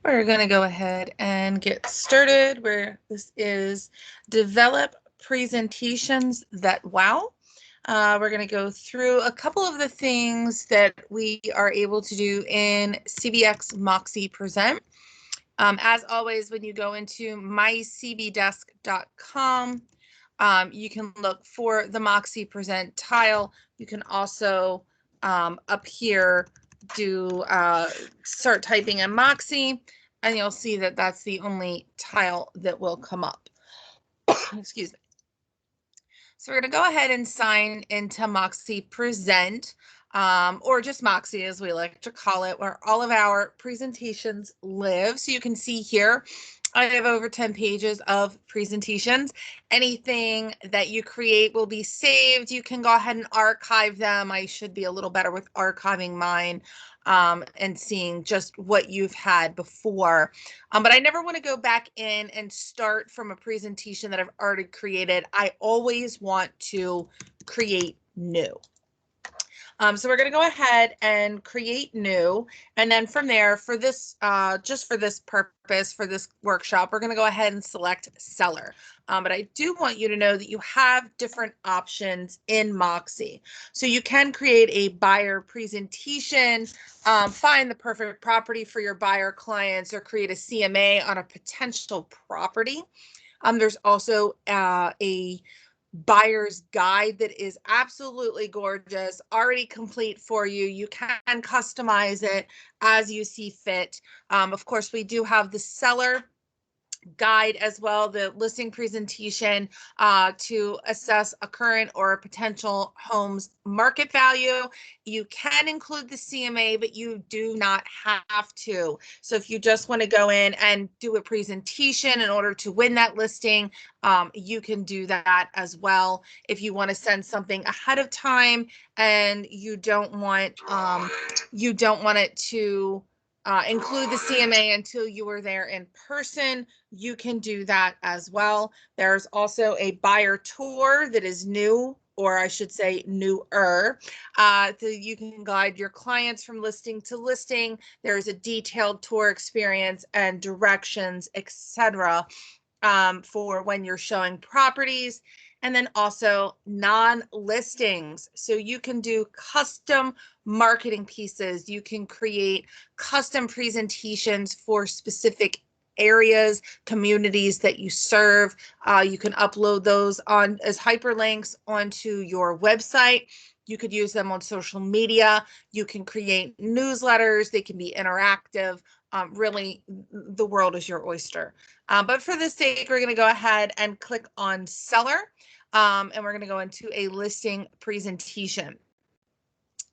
We're going to go ahead and get started where this is develop presentations that wow. We're going to go through a couple of the things that we are able to do in CBX Moxi Present. As always, when you go into mycbdesk.com, you can look for the Moxi Present tile. You can also up here do start typing in Moxi, and you'll see that that's the only tile that will come up. Excuse me. So we're going to go ahead and sign into Moxi Present, or just Moxi as we like to call it, where all of our presentations live. So you can see here, I have over 10 pages of presentations. Anything that you create will be saved. You can go ahead and archive them. I should be a little better with archiving mine and seeing just what you've had before. But I never want to go back in and start from a presentation that I've already created. I always want to create new. So we're going to go ahead and create new. And then from there, for this, just for this purpose, for this workshop, we're going to go ahead and select seller. But I do want you to know that you have different options in Moxi. So you can create a buyer presentation, find the perfect property for your buyer clients, or create a CMA on a potential property. There's also a buyer's guide that is absolutely gorgeous, already complete for you. You can customize it as you see fit. Of course, we do have the seller guide as well, the listing presentation to assess a current or a potential home's market value. You can include the CMA, but you do not have to. So if you just want to go in and do a presentation in order to win that listing, you can do that as well. If you want to send something ahead of time and you don't want it to include the CMA until you are there in person, you can do that as well. There's also a buyer tour that is new, or I should say newer. So you can guide your clients from listing to listing. There's a detailed tour experience and directions, etc. For when you're showing properties. And then also non-listings. So you can do custom marketing pieces. You can create custom presentations for specific areas, communities that you serve. You can upload those on as hyperlinks onto your website. You could use them on social media. You can create newsletters. They can be interactive. Really, the world is your oyster. But for this sake, we're going to go ahead and click on seller, and we're going to go into a listing presentation.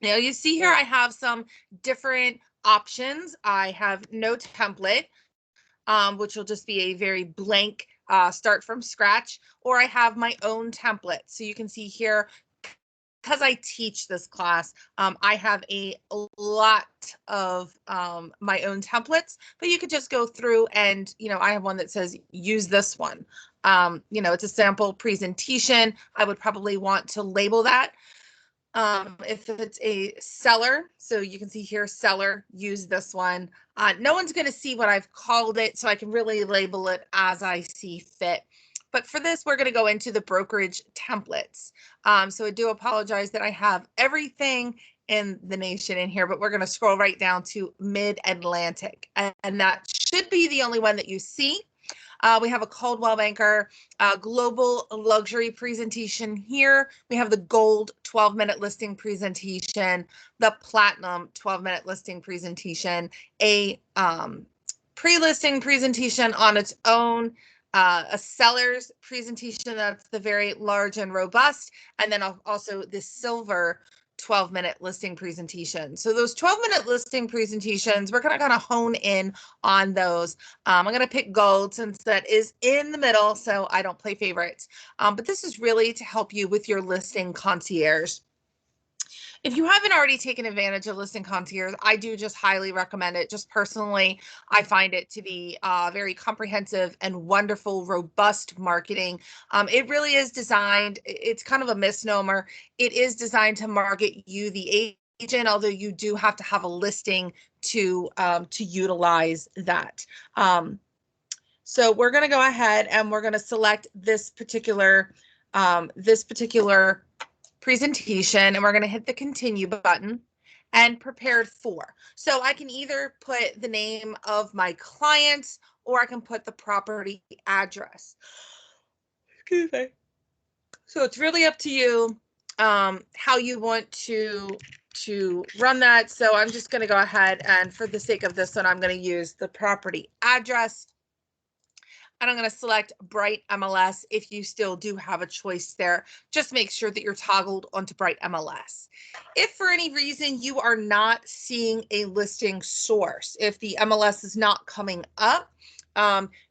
Now you see here I have some different options. I have no template, which will just be a very blank start from scratch, or I have my own template. So you can see here, because I teach this class, I have a lot of my own templates, but you could just go through and, I have one that says use this one. It's a sample presentation. I would probably want to label that. If it's a seller, so you can see here, seller, use this one. No one's going to see what I've called it, so I can really label it as I see fit. But for this, we're going to go into the brokerage templates. So I do apologize that I have everything in the nation in here, but we're going to scroll right down to Mid-Atlantic. And that should be the only one that you see. We have a Coldwell Banker global luxury presentation here. We have the gold 12-minute listing presentation, the platinum 12-minute listing presentation, a pre-listing presentation on its own, a seller's presentation that's the very large and robust, and then also the silver 12-minute listing presentation. So those 12-minute listing presentations, we're going to kind of hone in on those. I'm going to pick gold since that is in the middle, so I don't play favorites. But this is really to help you with your listing concierge. If you haven't already taken advantage of Listing Concierge, I do just highly recommend it. Just personally, I find it to be very comprehensive and wonderful, robust marketing. It really is designed, it's kind of a misnomer. It is designed to market you, the agent, although you do have to have a listing to utilize that. So we're going to go ahead and we're going to select this particular presentation, and we're going to hit the continue button and prepared for. So I can either put the name of my client or I can put the property address. Excuse me. So it's really up to you how you want to run that. So I'm just going to go ahead and for the sake of this one, I'm going to use the property address. And I'm going to select Bright MLS. If you still do have a choice there, just make sure that you're toggled onto Bright MLS. If for any reason you are not seeing a listing source, if the MLS is not coming up,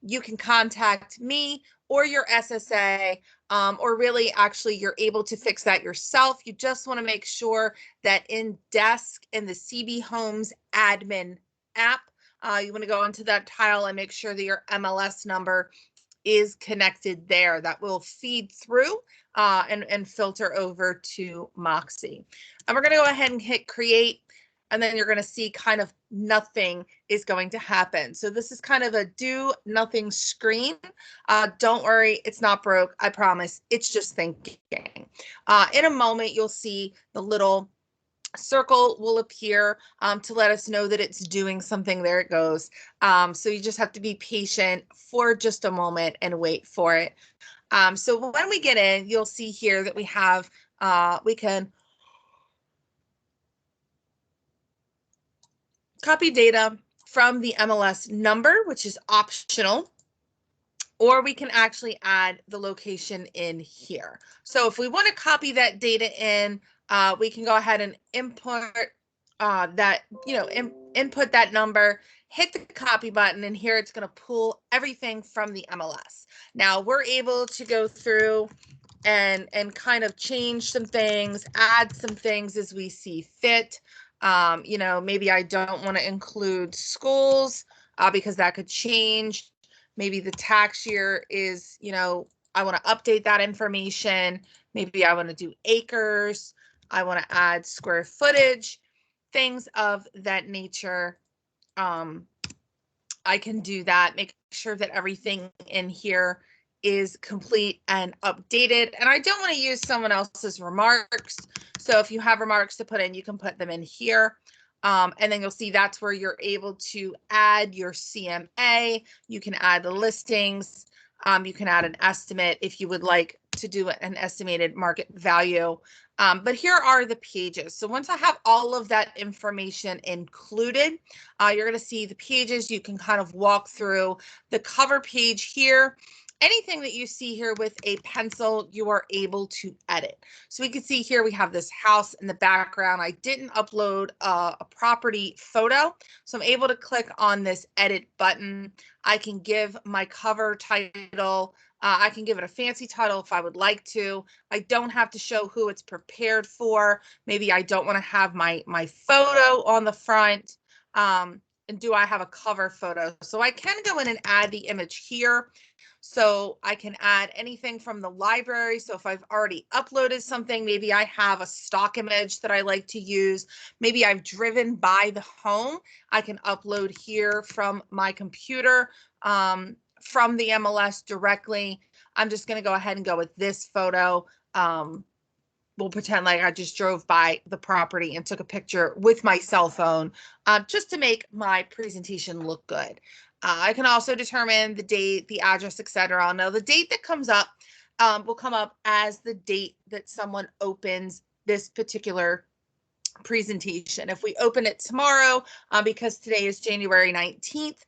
you can contact me or your SSA, or really actually you're able to fix that yourself. You just want to make sure that in Desk in the CB Homes admin app, you want to go into that tile and make sure that your MLS number is connected there. That will feed through and filter over to Moxi. And we're going to go ahead and hit create. And then you're going to see kind of nothing is going to happen. So this is kind of a do nothing screen. Don't worry, it's not broke. I promise. It's just thinking. In a moment, you'll see the little circle will appear to let us know that it's doing something. There it goes. So you just have to be patient for just a moment and wait for it. So when we get in, you'll see here that we have, we can copy data from the MLS number, which is optional, or we can actually add the location in here. So if we want to copy that data in, we can go ahead and input that, input that number, hit the copy button, and here it's going to pull everything from the MLS. Now we're able to go through and kind of change some things, add some things as we see fit. Maybe I don't want to include schools because that could change. Maybe the tax year is, I want to update that information. Maybe I want to do acres. I want to add square footage, things of that nature. I can do that, make sure that everything in here is complete and updated. And I don't want to use someone else's remarks. So if you have remarks to put in, you can put them in here. And then you'll see that's where you're able to add your CMA. You can add the listings. You can add an estimate if you would like to do an estimated market value. But here are the pages. So once I have all of that information included, you're going to see the pages. You can kind of walk through the cover page here. Anything that you see here with a pencil, you are able to edit. So we can see here we have this house in the background. I didn't upload a property photo, so I'm able to click on this edit button. I can give my cover title. I can give it a fancy title if I would like to. I don't have to show who it's prepared for. Maybe I don't want to have my photo on the front. And do I have a cover photo? So I can go in and add the image here. So I can add anything from the library. So if I've already uploaded something, maybe I have a stock image that I like to use. Maybe I've driven by the home. I can upload here from my computer, from the MLS directly. I'm just going to go ahead and go with this photo. We'll pretend like I just drove by the property and took a picture with my cell phone, just to make my presentation look good. I can also determine the date, the address, etc. Now, the date that comes up will come up as the date that someone opens this particular presentation. If we open it tomorrow, because today is January 19th,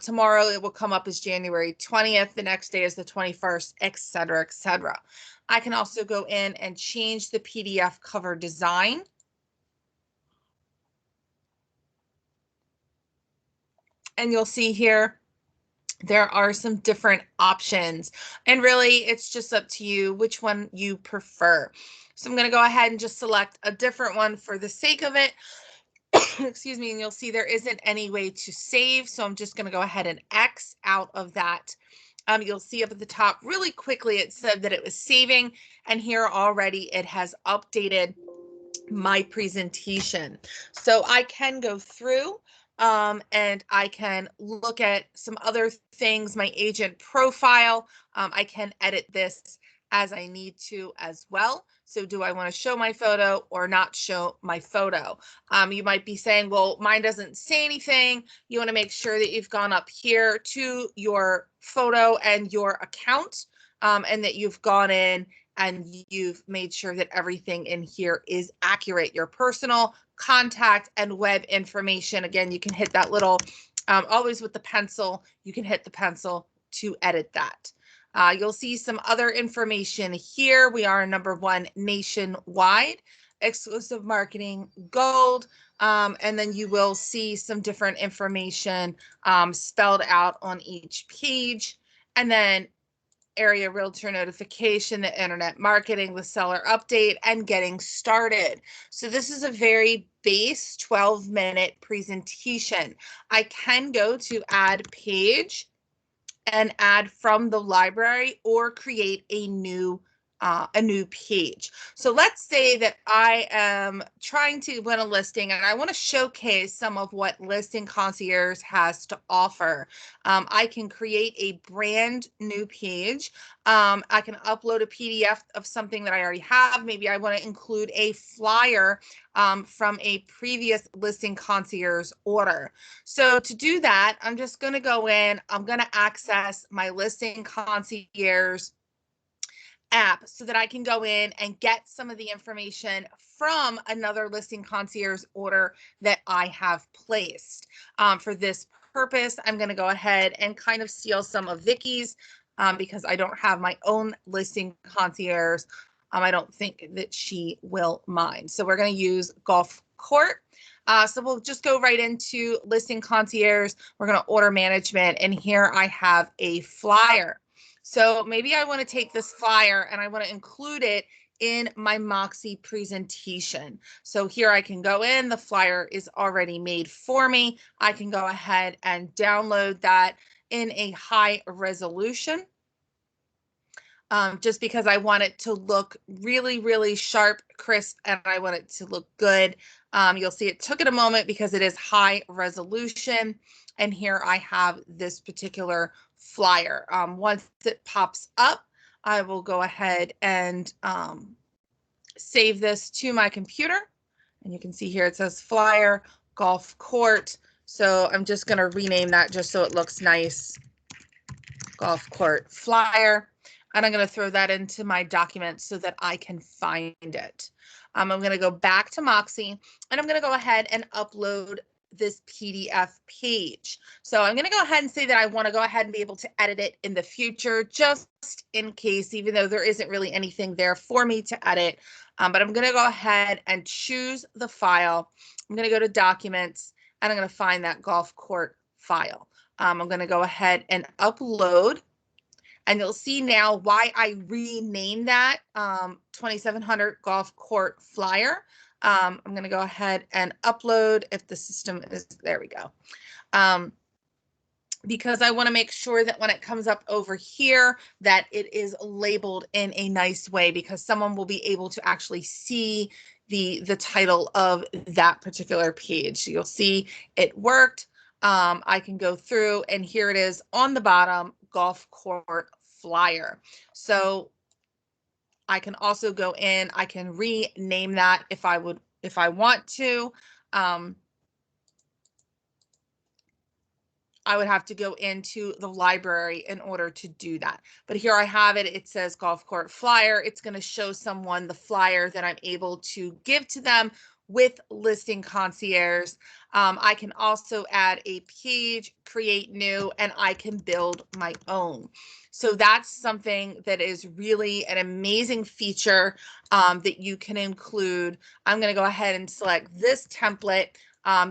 tomorrow it will come up as January 20th. The next day is the 21st, etc., etc. I can also go in and change the PDF cover design. And you'll see here, there are some different options. And really, it's just up to you which one you prefer. So I'm going to go ahead and just select a different one for the sake of it. Excuse me. And you'll see there isn't any way to save. So I'm just going to go ahead and X out of that. You'll see up at the top really quickly, it said that it was saving. And here already it has updated my presentation. So I can go through and I can look at some other things, my agent profile. I can edit this as I need to as well. So do I want to show my photo or not show my photo? You might be saying, well, mine doesn't say anything. You want to make sure that you've gone up here to your photo and your account, and that you've gone in and you've made sure that everything in here is accurate. Your personal, contact, and web information. Again, you can hit that little, always with the pencil, you can hit the pencil to edit that. You'll see some other information here. We are #1 nationwide, exclusive marketing gold. And then you will see some different information spelled out on each page. And then area realtor notification, the internet marketing, the seller update, and getting started. So this is a very base 12-minute presentation. I can go to add page and add from the library or create a new page. So let's say that I am trying to win a listing and I want to showcase some of what Listing Concierge has to offer. I can create a brand new page. I can upload a PDF of something that I already have. Maybe I want to include a flyer from a previous Listing Concierge order. So to do that, I'm just going to go in, I'm going to access my Listing Concierge app so that I can go in and get some of the information from another Listing Concierge order that I have placed. For this purpose, I'm going to go ahead and kind of steal some of Vicky's because I don't have my own Listing Concierge. I don't think that she will mind. So we're going to use Golf Court. So we'll just go right into Listing Concierge. We're going to order management, and here I have a flyer. So maybe I want to take this flyer and I want to include it in my Moxi presentation. So here I can go in, the flyer is already made for me. I can go ahead and download that in a high resolution. Just because I want it to look really, really sharp, crisp, and I want it to look good. You'll see it took it a moment because it is high resolution. And here I have this particular flyer. Once it pops up, I will go ahead and save this to my computer. And you can see here it says flyer, golf court. So I'm just going to rename that just so it looks nice. Golf court flyer. And I'm going to throw that into my document so that I can find it. I'm going to go back to Moxi and I'm going to go ahead and upload this PDF page. So I'm going to go ahead and say that I want to go ahead and be able to edit it in the future, just in case, even though there isn't really anything there for me to edit. But I'm going to go ahead and choose the file. I'm going to go to documents and I'm going to find that golf court file. I'm going to go ahead and upload. And you'll see now why I renamed that 2700 golf court flyer. I'm going to go ahead and upload if the system is, there we go. Because I want to make sure that when it comes up over here that it is labeled in a nice way, because someone will be able to actually see the title of that particular page. So you'll see it worked. I can go through and here it is on the bottom, golf court flyer. So I can also go in, I can rename that if I want to. I would have to go into the library in order to do that. But here I have it. It says golf court flyer. It's going to show someone the flyer that I'm able to give to them with Listing Concierge. I can also add a page, create new, and I can build my own. So that's something that is really an amazing feature that you can include. I'm going to go ahead and select this template.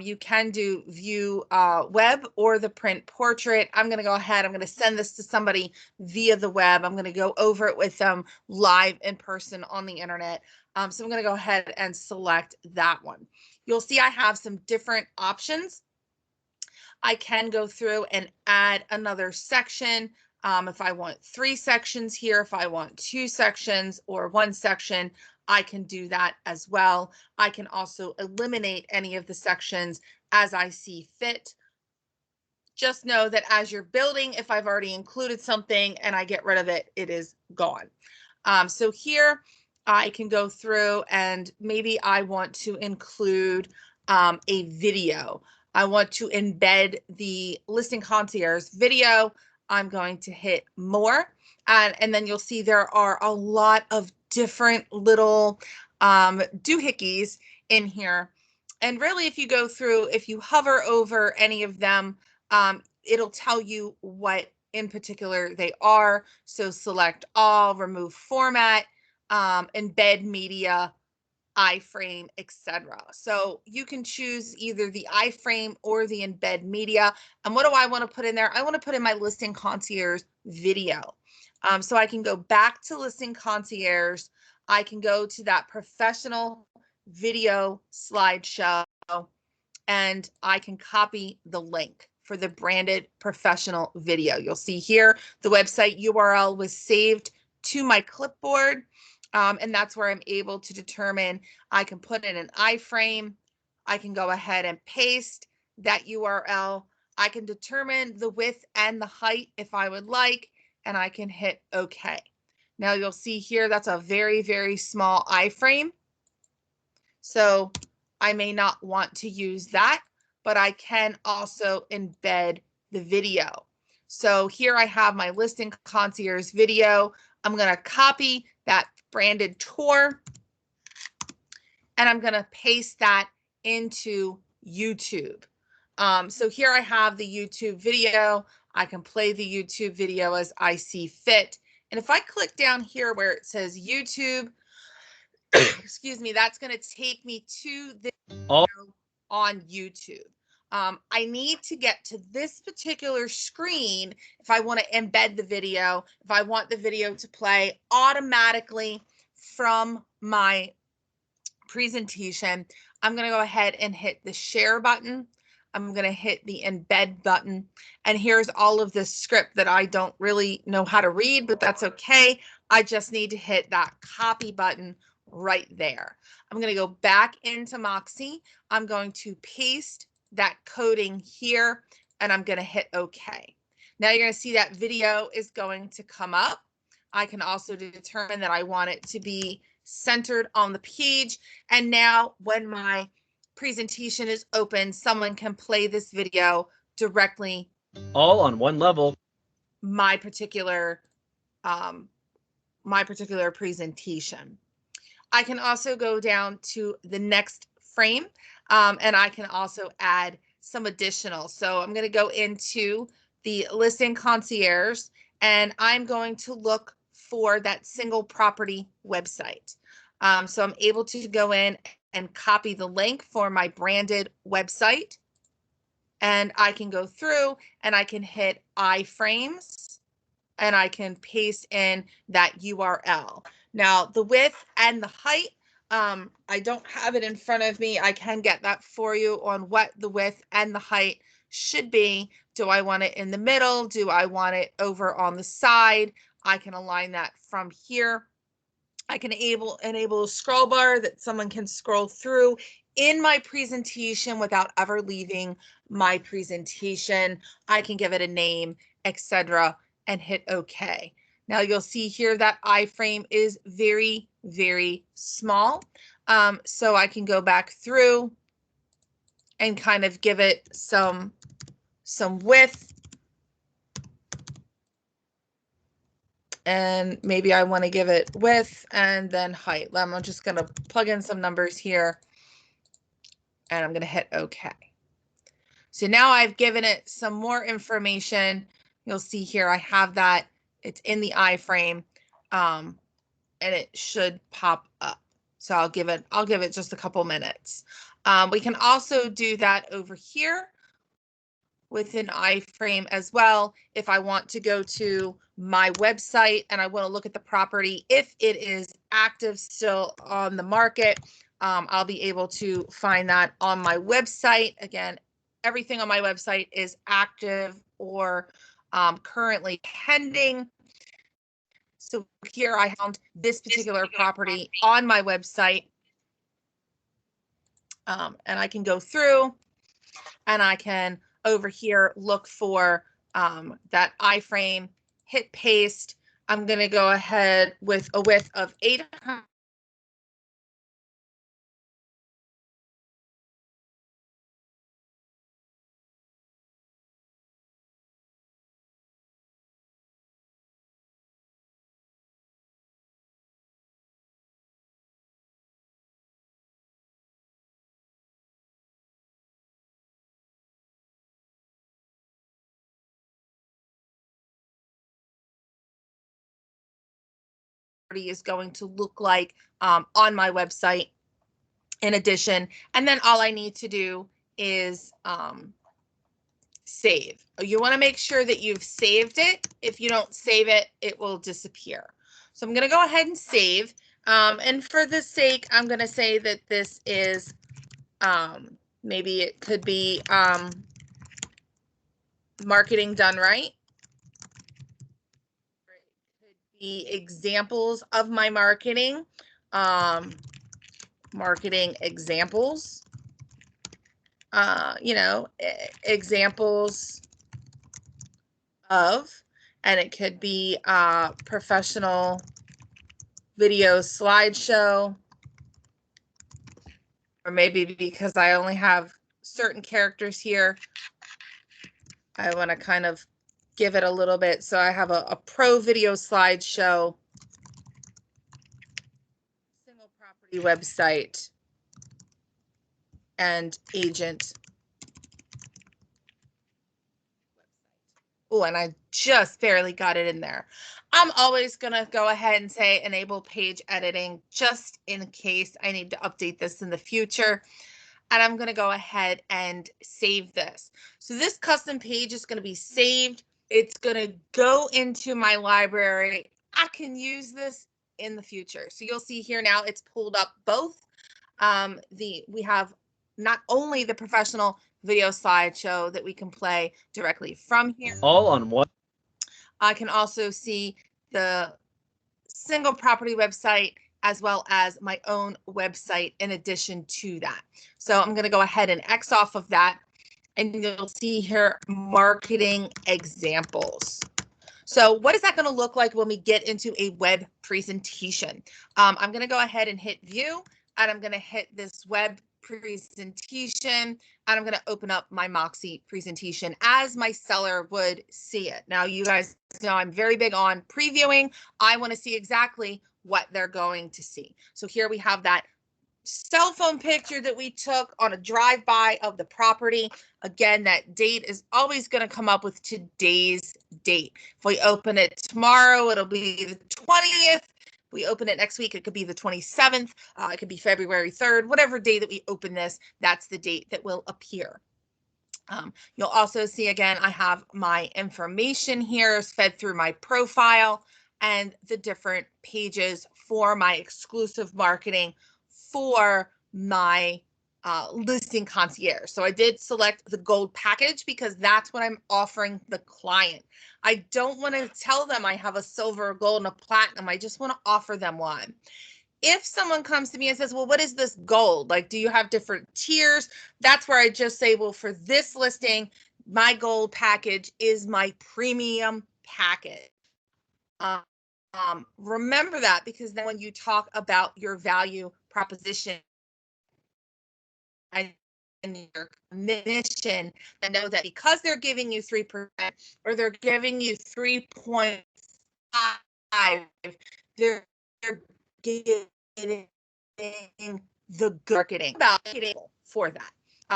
You can do view web or the print portrait. I'm going to go ahead. I'm going to send this to somebody via the web. I'm going to go over it with them live in person on the internet. So I'm going to go ahead and select that one. You'll see I have some different options. I can go through and add another section. If I want 3 sections here, if I want 2 sections or 1 section, I can do that as well. I can also eliminate any of the sections as I see fit. Just know that as you're building, if I've already included something and I get rid of it, it is gone. So here I can go through and maybe I want to include a video. I want to embed the Listing Concierge video. I'm going to hit more, and then you'll see there are a lot of different little doohickeys in here. And really, if you go through, if you hover over any of them, it'll tell you what in particular they are. So select all, remove format, embed media, iframe, etc. So you can choose either the iframe or the embed media. And what do I want to put in there? I want to put in my Listing Concierge video. So I can go back to Listing Concierge. I can go to that professional video slideshow, and I can copy the link for the branded professional video. You'll see here the website URL was saved to my clipboard, and that's where I'm able to determine. I can put in an iframe. I can go ahead and paste that URL. I can determine the width and the height if I would like, and I can hit OK. Now you'll see here that's a very, very small iframe. So I may not want to use that, but I can also embed the video. So here I have my Listing Concierge video. I'm going to copy that branded tour, and I'm going to paste that into YouTube. So here I have the YouTube video. I can play the YouTube video as I see fit. And if I click down here where it says YouTube, excuse me, that's going to take me to the video on YouTube. I need to get to this particular screen if I want to embed the video, if I want the video to play automatically from my presentation. I'm going to go ahead and hit the share button. I'm going to hit the embed button. And here's all of this script that I don't really know how to read, but that's okay. I just need to hit that copy button right there. I'm going to go back into Moxi. I'm going to paste that coding here, and I'm going to hit OK. Now you're going to see that video is going to come up. I can also determine that I want it to be centered on the page. And now when my presentation is open, someone can play this video directly. All on one level. My particular presentation. I can also go down to the next frame, and I can also add some additional. So I'm going to go into the Listing Concierge, and I'm going to look for that single property website. So I'm able to go in and copy the link for my branded website, and I can go through and I can hit iframes, and I can paste in that URL. Now the width and the height, I don't have it in front of me. I can get that for you on what the width and the height should be. Do I want it in the middle? Do I want it over on the side? I can align that from here. I can enable a scroll bar that someone can scroll through in my presentation without ever leaving my presentation. I can give it a name, etc., and hit OK. Now you'll see here that iframe is very, very small. So I can go back through and kind of give it some width. And maybe I want to give it width and then height. I'm just going to plug in some numbers here, and I'm going to hit OK. So now I've given it some more information. You'll see here I have that. It's in the iframe, and it should pop up. So I'll give it just a couple minutes. We can also do that over here with an iframe as well. If I want to go to my website and I want to look at the property, if it is active still on the market, I'll be able to find that on my website. Again, everything on my website is active or currently pending. So here I found this particular property on my website. And I can go through and I can over here look for that iframe, hit paste. I'm going to go ahead with a width of 800. Is going to look like on my website in addition. And then all I need to do is save. You want to make sure that you've saved it. If you don't save it, it will disappear. So I'm going to go ahead and save. And for the sake, I'm going to say that this is, maybe it could be marketing done right. It could be examples of my marketing. Marketing examples. You know, examples of, and it could be professional video slideshow, or maybe because I only have certain characters here, I want to kind of give it a little bit. So I have a pro video slideshow, single property website, and agent. Oh, and I just barely got it in there. I'm always going to go ahead and say enable page editing just in case I need to update this in the future. And I'm going to go ahead and save this. So this custom page is going to be saved. It's going to go into my library. I can use this in the future. So you'll see here now it's pulled up both. We have not only the professional video slideshow that we can play directly from here. All on one. I can also see the single property website as well as my own website in addition to that. So I'm going to go ahead and X off of that, and you'll see here marketing examples. So what is that going to look like when we get into a web presentation? I'm going to go ahead and hit view, and I'm going to hit this web presentation, and I'm going to open up my Moxi presentation as my seller would see it. Now, you guys know I'm very big on previewing. I want to see exactly what they're going to see. So here we have that cell phone picture that we took on a drive-by of the property. Again, that date is always going to come up with today's date. If we open it tomorrow, it'll be the 20th. If we open it next week, it could be the 27th. It could be February 3rd. Whatever day that we open this, that's the date that will appear. You'll also see, again, I have my information here fed through my profile and the different pages for my exclusive marketing for my Listing Concierge. So I did select the gold package because that's what I'm offering the client. I don't want to tell them I have a silver, a gold, and a platinum. I just want to offer them one. If someone comes to me and says, well, what is this gold? Like, do you have different tiers? That's where I just say, well, for this listing, my gold package is my premium package. Remember that, because then when you talk about your value proposition and your commission, and know that because they're giving you 3% or they're giving you 3.5, they're getting the marketing for that.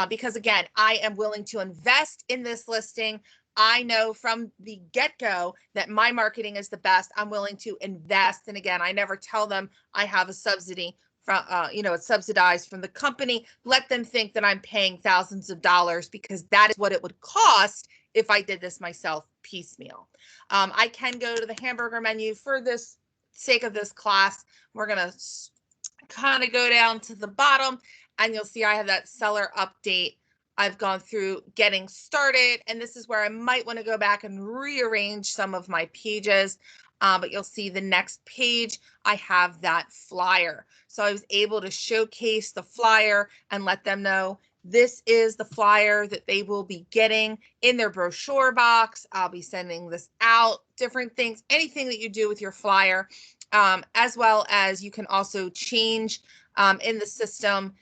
Because again, I am willing to invest in this listing. I know from the get-go that my marketing is the best. I'm willing to invest. And again, I never tell them I have a subsidy from, it's subsidized from the company. Let them think that I'm paying thousands of dollars, because that is what it would cost if I did this myself piecemeal. I can go to the hamburger menu for this sake of this class. We're going to kind of go down to the bottom, and you'll see I have that seller update. I've gone through getting started, and this is where I might want to go back and rearrange some of my pages. but you'll see the next page, I have that flyer. So I was able to showcase the flyer and let them know this is the flyer that they will be getting in their brochure box. I'll be sending this out, different things, anything that you do with your flyer, as well as you can also change in the system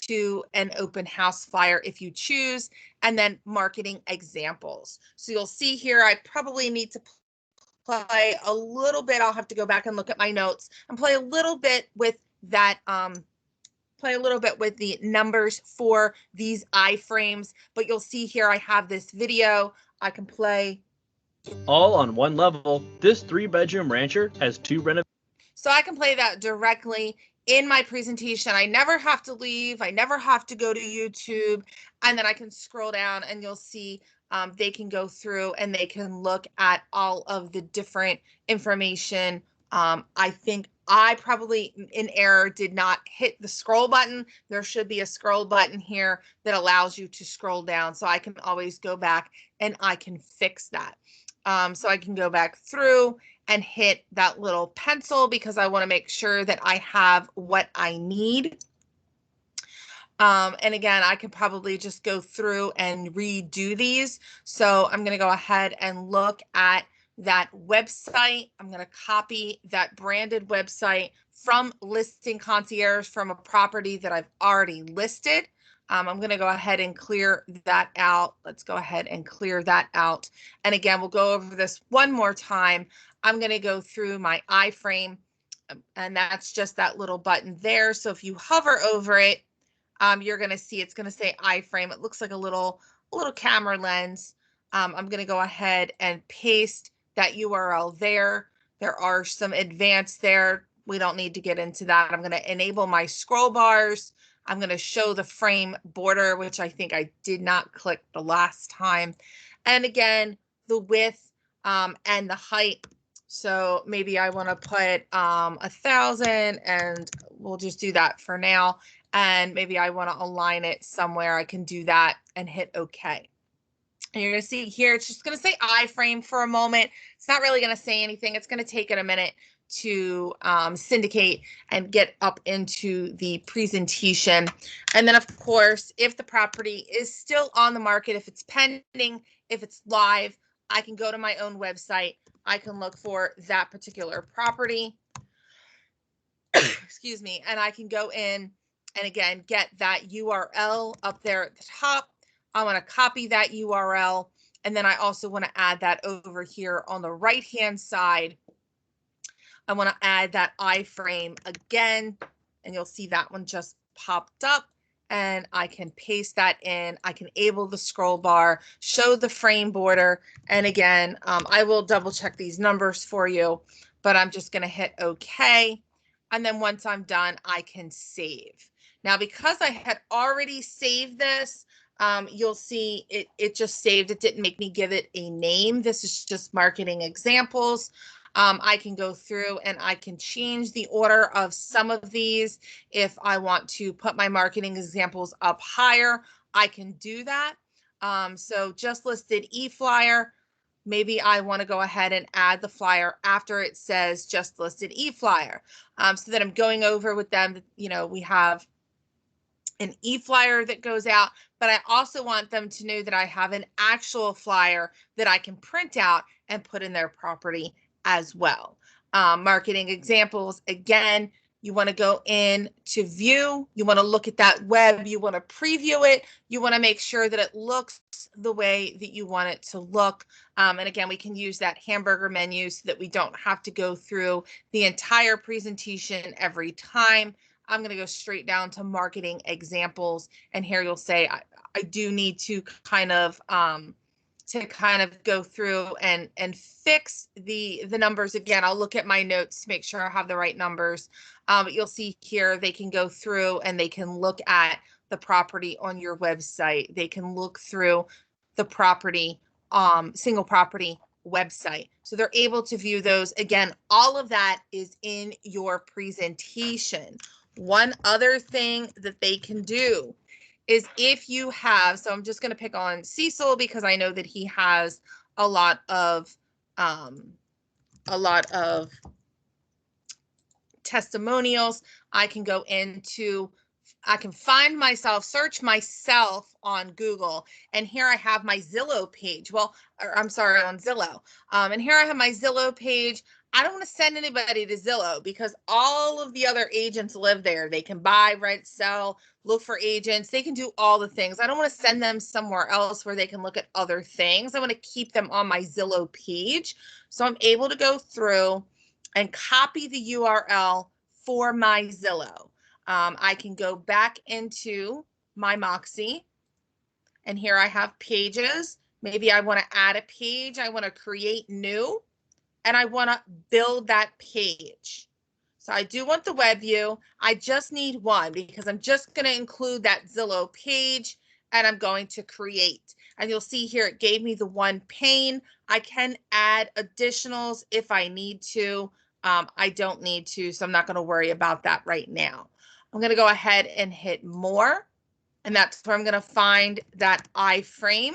to an open house flyer if you choose, and then marketing examples. So you'll see here, I probably need to play a little bit. I'll have to go back and look at my notes and play a little bit with that, play a little bit with the numbers for these iframes, but you'll see here I have this video I can play. All on one level, this 3-bedroom rancher has 2 renovations. So I can play that directly in my presentation. I never have to leave. I never have to go to YouTube. And then I can scroll down and you'll see they can go through and they can look at all of the different information. I think I probably in error did not hit the scroll button. There should be a scroll button here that allows you to scroll down. So I can always go back and I can fix that. So I can go back through and hit that little pencil because I want to make sure that I have what I need. And again, I could probably just go through and redo these. So I'm going to go ahead and look at that website. I'm going to copy that branded website from Listing Concierge from a property that I've already listed. I'm going to go ahead and clear that out. Let's go ahead and clear that out. And again, we'll go over this one more time. I'm going to go through my iframe, and that's just that little button there. So if you hover over it, you're going to see it's going to say iframe. It looks like a little camera lens. I'm going to go ahead and paste that URL there. There are some advanced there. We don't need to get into that. I'm going to enable my scroll bars. I'm going to show the frame border, which I think I did not click the last time. And again, the width and the height. So maybe I want to put 1,000 and we'll just do that for now. And maybe I want to align it somewhere. I can do that and hit OK. And you're going to see here, it's just going to say iframe for a moment. It's not really going to say anything. It's going to take it a minute to syndicate and get up into the presentation. And then, of course, if the property is still on the market, if it's pending, if it's live, I can go to my own website. I can look for that particular property. Excuse me. And I can go in and again, get that URL up there at the top. I want to copy that URL. And then I also want to add that over here on the right-hand side. I want to add that iframe again, and you'll see that one just popped up. And I can paste that in. I can enable the scroll bar, show the frame border. And again, I will double check these numbers for you, but I'm just going to hit OK. And then once I'm done, I can save. Now, because I had already saved this, you'll see it just saved. It didn't make me give it a name. This is just marketing examples. I can go through and I can change the order of some of these. If I want to put my marketing examples up higher, I can do that. So just listed e-flyer. Maybe I want to go ahead and add the flyer after it says just listed e-flyer, so that I'm going over with them. You know, we have an e-flyer that goes out, but I also want them to know that I have an actual flyer that I can print out and put in their property as well. Marketing examples, again, you want to go in to view, you want to look at that web, you want to preview it, you want to make sure that it looks the way that you want it to look. And again, we can use that hamburger menu so that we don't have to go through the entire presentation every time. I'm going to go straight down to marketing examples. And here you'll say, I do need to kind of go through and fix the numbers. Again, I'll look at my notes to make sure I have the right numbers. But you'll see here, they can go through and they can look at the property on your website. They can look through the property, single property website. So they're able to view those. Again, all of that is in your presentation. One other thing that they can do is if you have, so I'm just going to pick on Cecil because I know that he has a lot of a lot of testimonials. I can go into, I can find myself, search myself on Google, and here I have my Zillow page. Well, or I'm sorry, on Zillow. And here I have my Zillow page. I don't want to send anybody to Zillow because all of the other agents live there. They can buy, rent, sell, look for agents. They can do all the things. I don't want to send them somewhere else where they can look at other things. I want to keep them on my Zillow page. So I'm able to go through and copy the URL for my Zillow. I can go back into my Moxi, and here I have pages. Maybe I want to add a page. I want to create new, and I want to build that page. So I do want the web view. I just need one because I'm just going to include that Zillow page, and I'm going to create. And you'll see here it gave me the one pane. I can add additionals if I need to. I don't need to, so I'm not going to worry about that right now. I'm going to go ahead and hit more, and that's where I'm going to find that iframe,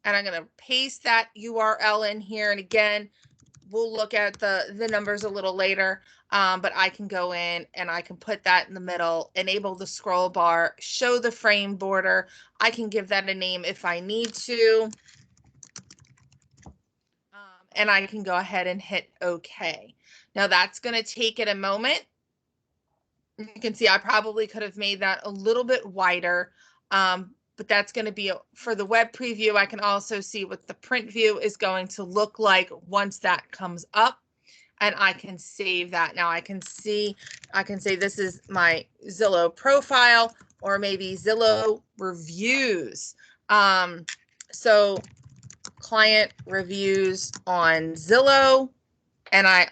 and I'm going to paste that URL in here. And again, we'll look at the numbers a little later, but I can go in and I can put that in the middle, enable the scroll bar, show the frame border. I can give that a name if I need to. And I can go ahead and hit OK. Now that's going to take it a moment. You can see I probably could have made that a little bit wider, but that's going to be for the web preview. I can also see what the print view is going to look like once that comes up, and I can save that. Now I can say this is my Zillow profile, or maybe Zillow reviews. So client reviews on Zillow. And I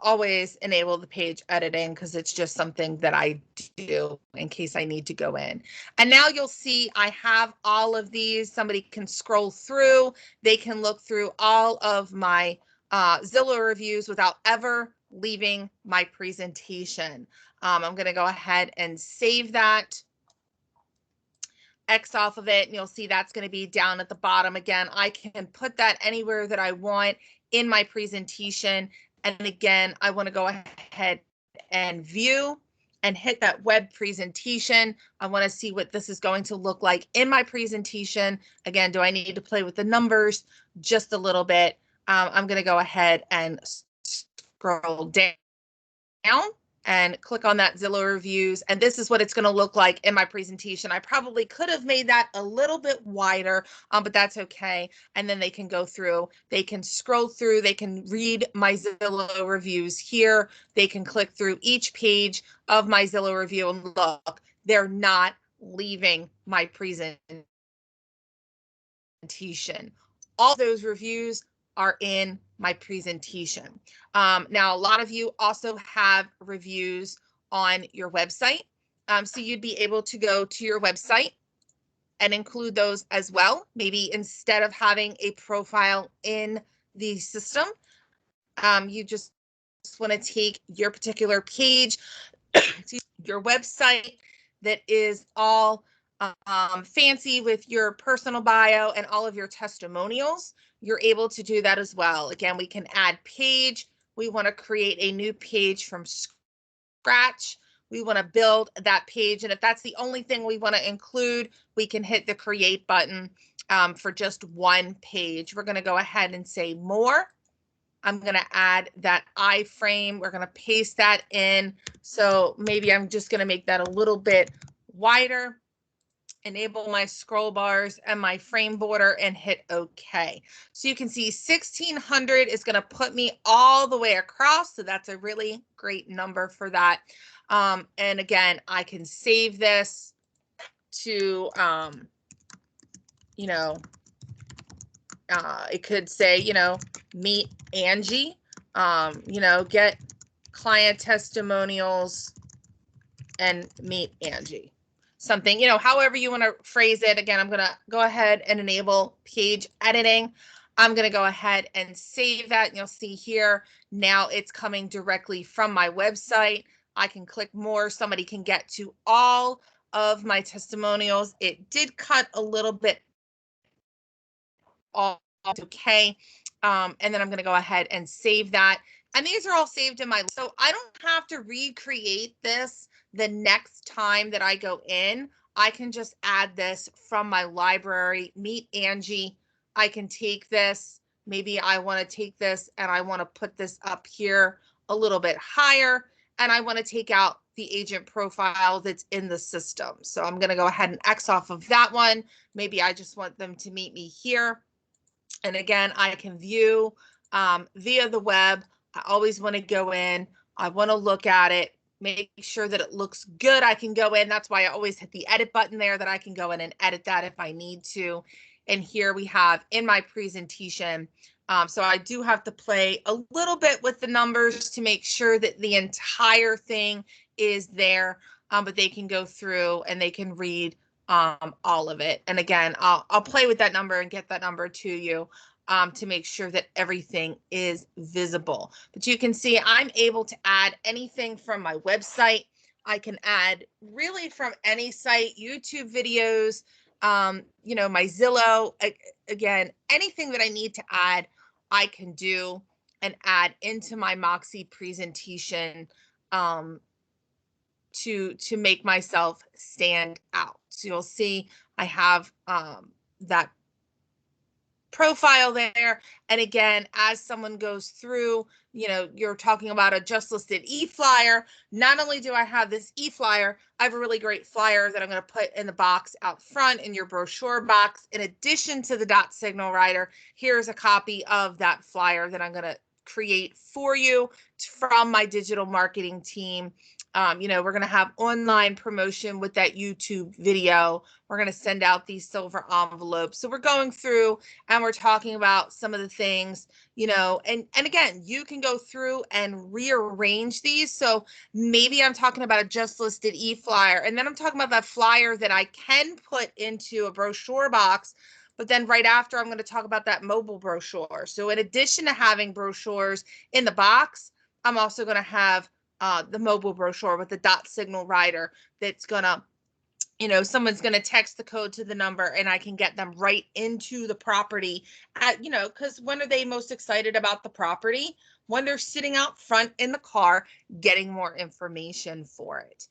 always enable the page editing because it's just something that I do in case I need to go in. And now you'll see I have all of these. Somebody can scroll through. They can look through all of my Zillow reviews without ever leaving my presentation. I'm going to go ahead and save that. X off of it, and you'll see that's going to be down at the bottom. Again, I can put that anywhere that I want in my presentation. And again, I want to go ahead and view and hit that web presentation. I want to see what this is going to look like in my presentation. Again, do I need to play with the numbers just a little bit? I'm going to go ahead and scroll down and click on that Zillow reviews. And this is what it's going to look like in my presentation. I probably could have made that a little bit wider, but that's okay. And then they can go through, they can scroll through, they can read my Zillow reviews here. They can click through each page of my Zillow review and look, they're not leaving my presentation. All those reviews are in my presentation. Now, a lot of you also have reviews on your website. So you'd be able to go to your website and include those as well. Maybe instead of having a profile in the system, you just want to take your particular page, your website that is all fancy with your personal bio and all of your testimonials. You're able to do that as well. Again, we can add page. We want to create a new page from scratch. We want to build that page. And if that's the only thing we want to include, we can hit the create button for just one page. We're going to go ahead and say more. I'm going to add that iframe. We're going to paste that in. So maybe I'm just going to make that a little bit wider. Enable my scroll bars and my frame border and hit OK. So you can see 1600 is going to put me all the way across. So that's a really great number for that. And again, I can save this to, it could say, meet Angie, get client testimonials and meet Angie. Something, however you want to phrase it. Again, I'm going to go ahead and enable page editing. I'm going to go ahead and save that. And you'll see here, now it's coming directly from my website. I can click more. Somebody can get to all of my testimonials. It did cut a little bit off. Okay. And then I'm going to go ahead and save that. And these are all saved in my, so I don't have to recreate this the next time that I go in. I can just add this from my library, meet Angie. I can take this, maybe I want to take this and I want to put this up here a little bit higher. And I want to take out the agent profile that's in the system. So I'm going to go ahead and X off of that one. Maybe I just want them to meet me here. And again, I can view via the web. I always want to go in. I want to look at it, make sure that it looks good. I can go in. That's why I always hit the edit button there, that I can go in and edit that if I need to. And here we have in my presentation. So I do have to play a little bit with the numbers to make sure that the entire thing is there, but they can go through and they can read all of it. And again, I'll play with that number and get that number to you to make sure that everything is visible. But you can see I'm able to add anything from my website. I can add really from any site, YouTube videos, you know, my Zillow, again, anything that I need to add, I can do and add into my Moxi presentation to make myself stand out. So you'll see I have that profile there. And again, as someone goes through, you know, you're talking about a just listed e-flyer. Not only do I have this e-flyer, I have a really great flyer that I'm going to put in the box out front in your brochure box. In addition to the dot signal writer, here's a copy of that flyer that I'm going to create for you from my digital marketing team. You know, we're going to have online promotion with that YouTube video. We're going to send out these silver envelopes. So we're going through and we're talking about some of the things, you know, and again, you can go through and rearrange these. So maybe I'm talking about a just listed e-flyer, and then I'm talking about that flyer that I can put into a brochure box. But then right after, I'm going to talk about that mobile brochure. So in addition to having brochures in the box, I'm also going to have the mobile brochure with the dot signal writer that's going to, you know, someone's going to text the code to the number and I can get them right into the property at, you know, because when are they most excited about the property? When they're sitting out front in the car getting more information for it.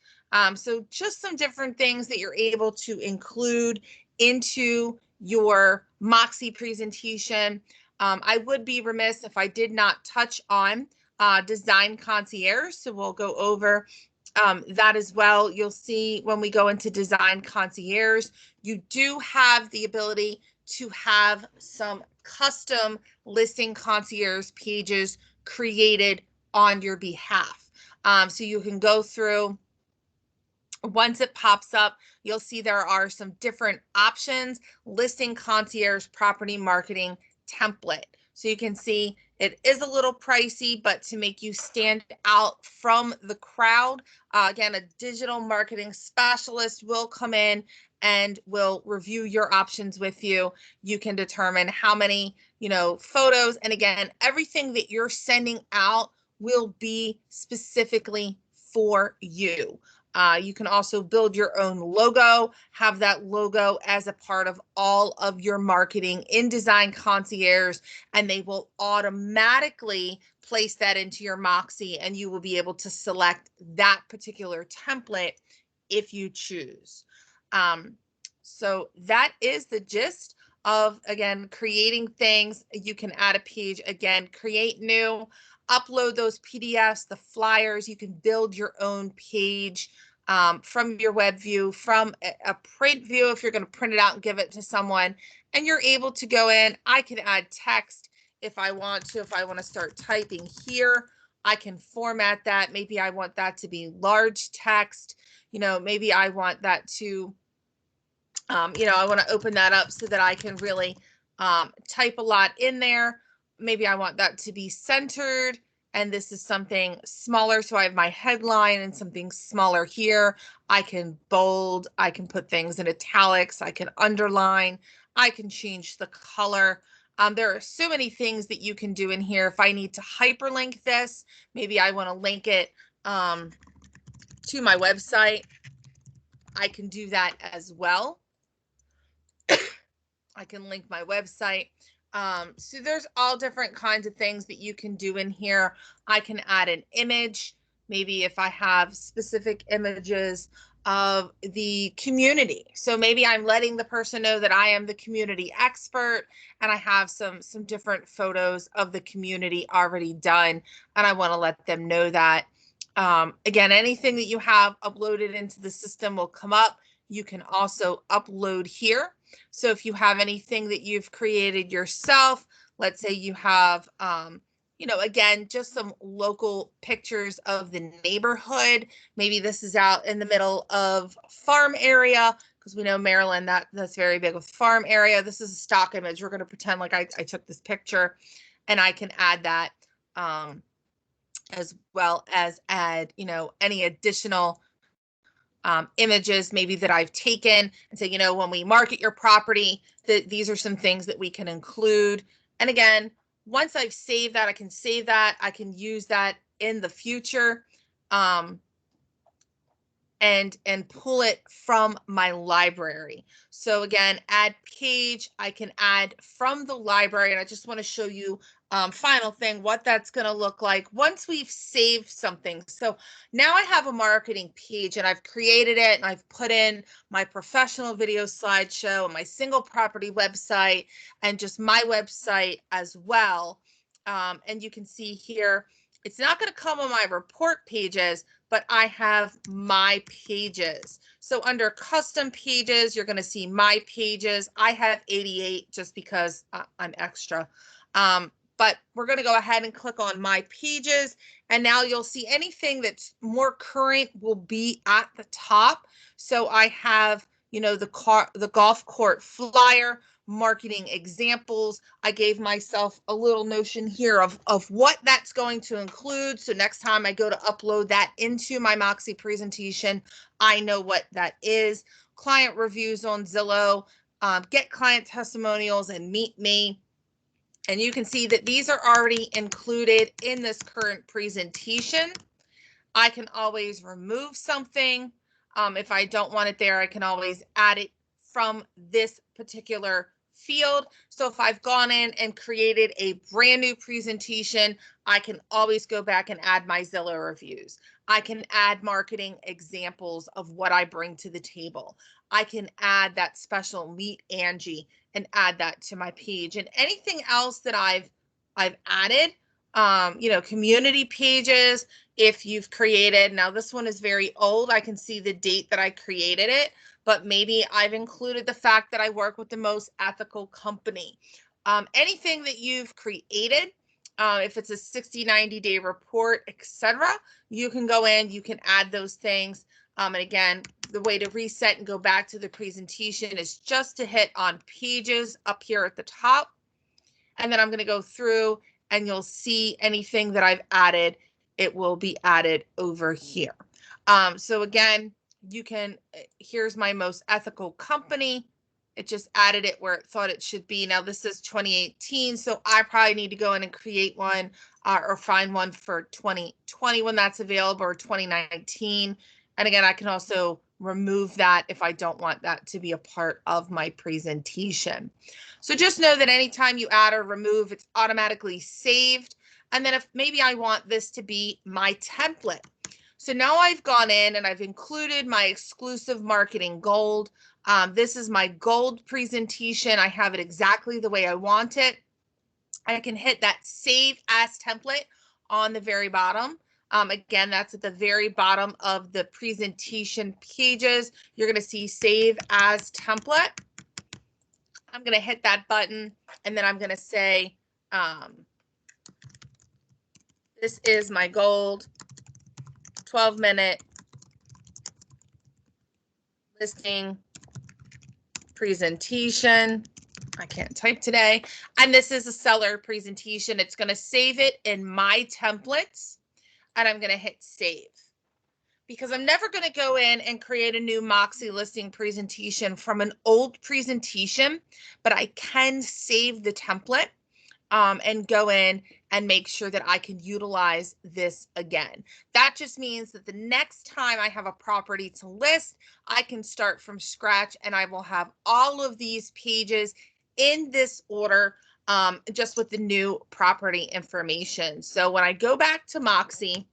So just some different things that you're able to include into your Moxi presentation. I would be remiss if I did not touch on Design Concierge. So we'll go over that as well. You'll see when we go into Design Concierge, you do have the ability to have some custom Listing Concierge pages created on your behalf. So you can go through. Once it pops up, you'll see there are some different options. Listing Concierge Property Marketing Template. So you can see it is a little pricey, but to make you stand out from the crowd, again, a digital marketing specialist will come in and will review your options with you. You can determine how many, you know, photos. And again, everything that you're sending out will be specifically for you. You can also build your own logo, have that logo as a part of all of your marketing in Design Concierge, and they will automatically place that into your Moxi, and you will be able to select that particular template if you choose. So that is the gist of, again, creating things. You can add a page, again, create new, upload those PDFs, the flyers. You can build your own page from your web view, from a print view if you're going to print it out and give it to someone. And you're able to go in. I can add text if I want to. If I want to start typing here, I can format that. Maybe I want that to be large text. You know, maybe I want that to, you know, I want to open that up so that I can really type a lot in there. Maybe I want that to be centered, and this is something smaller. So I have my headline and something smaller here. I can bold, I can put things in italics, I can underline, I can change the color. There are so many things that you can do in here. If I need to hyperlink this, maybe I want to link it to my website, I can do that as well. I can link my website. So there's all different kinds of things that you can do in here. I can add an image, maybe if I have specific images of the community. So maybe I'm letting the person know that I am the community expert and I have some different photos of the community already done, and I want to let them know that. Again, anything that you have uploaded into the system will come up. You can also upload here. So if you have anything that you've created yourself, let's say you have, again, just some local pictures of the neighborhood. Maybe this is out in the middle of farm area, because we know Maryland, that's very big with farm area. This is a stock image. We're going to pretend like I took this picture, and I can add that, as well as add, any additional images maybe that I've taken, and say, when we market your property, these are some things that we can include. And again, once I've saved that, I can save that. I can use that in the future, and pull it from my library. So again, add page, I can add from the library. And I just want to show you, final thing, what that's going to look like once we've saved something. So now I have a marketing page, and I've created it, and I've put in my professional video slideshow and my single property website and just my website as well. And you can see here, it's not going to come on my report pages, but I have my pages. So under custom pages, you're going to see my pages. I have 88 just because I'm extra. But we're going to go ahead and click on my pages. And now you'll see anything that's more current will be at the top. So I have, the golf court flyer, marketing examples. I gave myself a little notion here of what that's going to include. So next time I go to upload that into my Moxi presentation, I know what that is. Client reviews on Zillow, get client testimonials, and meet me. And you can see that these are already included in this current presentation. I can always remove something. If I don't want it there, I can always add it from this particular field. So if I've gone in and created a brand new presentation, I can always go back and add my Zillow reviews. I can add marketing examples of what I bring to the table. I can add that special Meet Angie and add that to my page. And anything else that I've added, community pages, if you've created, now this one is very old, I can see the date that I created it, but maybe I've included the fact that I work with the most ethical company. Anything that you've created, if it's a 60, 90-day report, etc., you can go in, you can add those things. And again, the way to reset and go back to the presentation is just to hit on pages up here at the top. And then I'm going to go through, and you'll see anything that I've added, it will be added over here. So again, you can, here's my most ethical company. It just added it where it thought it should be. Now this is 2018, so I probably need to go in and create one, or find one for 2020 when that's available, or 2019. And again, I can also remove that if I don't want that to be a part of my presentation. So just know that anytime you add or remove, it's automatically saved. And then if maybe I want this to be my template. So now I've gone in and I've included my exclusive marketing gold. This is my gold presentation. I have it exactly the way I want it. I can hit that save as template on the very bottom. Again, that's at the very bottom of the presentation pages. You're going to see save as template. I'm going to hit that button, and then I'm going to say, this is my gold 12-minute listing presentation. I can't type today. And this is a seller presentation. It's going to save it in my templates, and I'm going to hit save. Because I'm never going to go in and create a new Moxi listing presentation from an old presentation, but I can save the template, and go in and make sure that I can utilize this again. That just means that the next time I have a property to list, I can start from scratch, and I will have all of these pages in this order. just with the new property information. So when I go back to Moxi,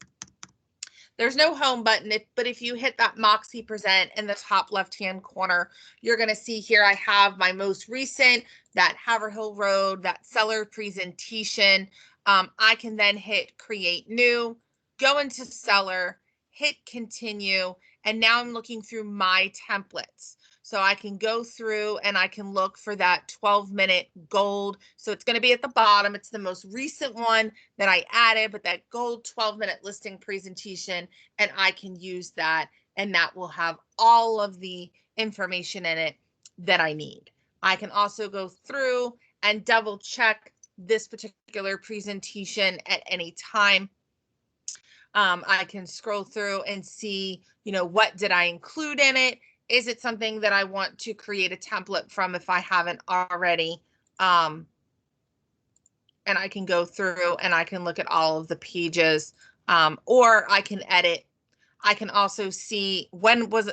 there's no home button, but if you hit that Moxi Present in the top left-hand corner, you're going to see here I have my most recent, that Haverhill Road, that seller presentation. I can then hit Create New, go into Seller, hit Continue, and now I'm looking through my templates. So I can go through and I can look for that 12-minute gold. So it's going to be at the bottom. It's the most recent one that I added, but that gold 12-minute listing presentation, and I can use that, and that will have all of the information in it that I need. I can also go through and double check this particular presentation at any time. I can scroll through and see, what did I include in it? Is it something that I want to create a template from if I haven't already? And I can go through and I can look at all of the pages, or I can edit. I can also see when was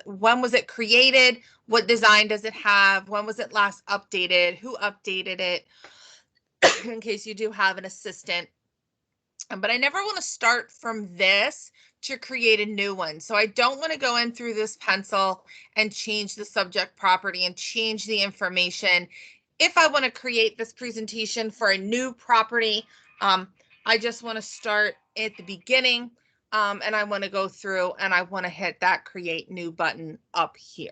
it created? What design does it have? When was it last updated? Who updated it? In case you do have an assistant. But I never want to start from this to create a new one. So I don't want to go in through this pencil and change the subject property and change the information. If I want to create this presentation for a new property, I just want to start at the beginning, and I want to go through and I want to hit that Create New button up here.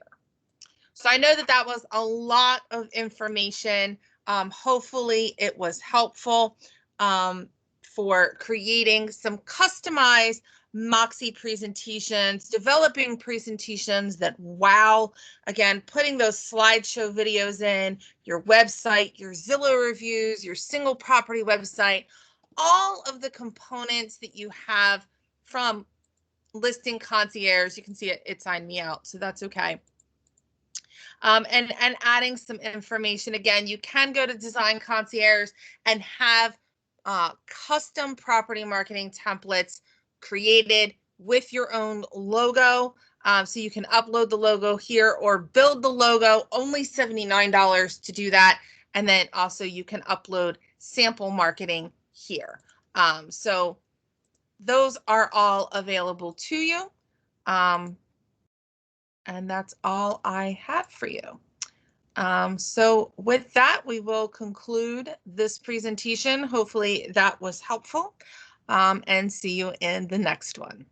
So I know that that was a lot of information. Hopefully it was helpful for creating some customized Moxi presentations, developing presentations that wow. Again, putting those slideshow videos in, your website, your Zillow reviews, your single property website, all of the components that you have from Listing Concierge. You can see it signed me out, so that's okay. And adding some information. Again, you can go to Design Concierge and have custom property marketing templates created with your own logo. So you can upload the logo here or build the logo, only $79 to do that. And then also you can upload sample marketing here. So those are all available to you. And that's all I have for you. So with that, we will conclude this presentation. Hopefully that was helpful, and see you in the next one.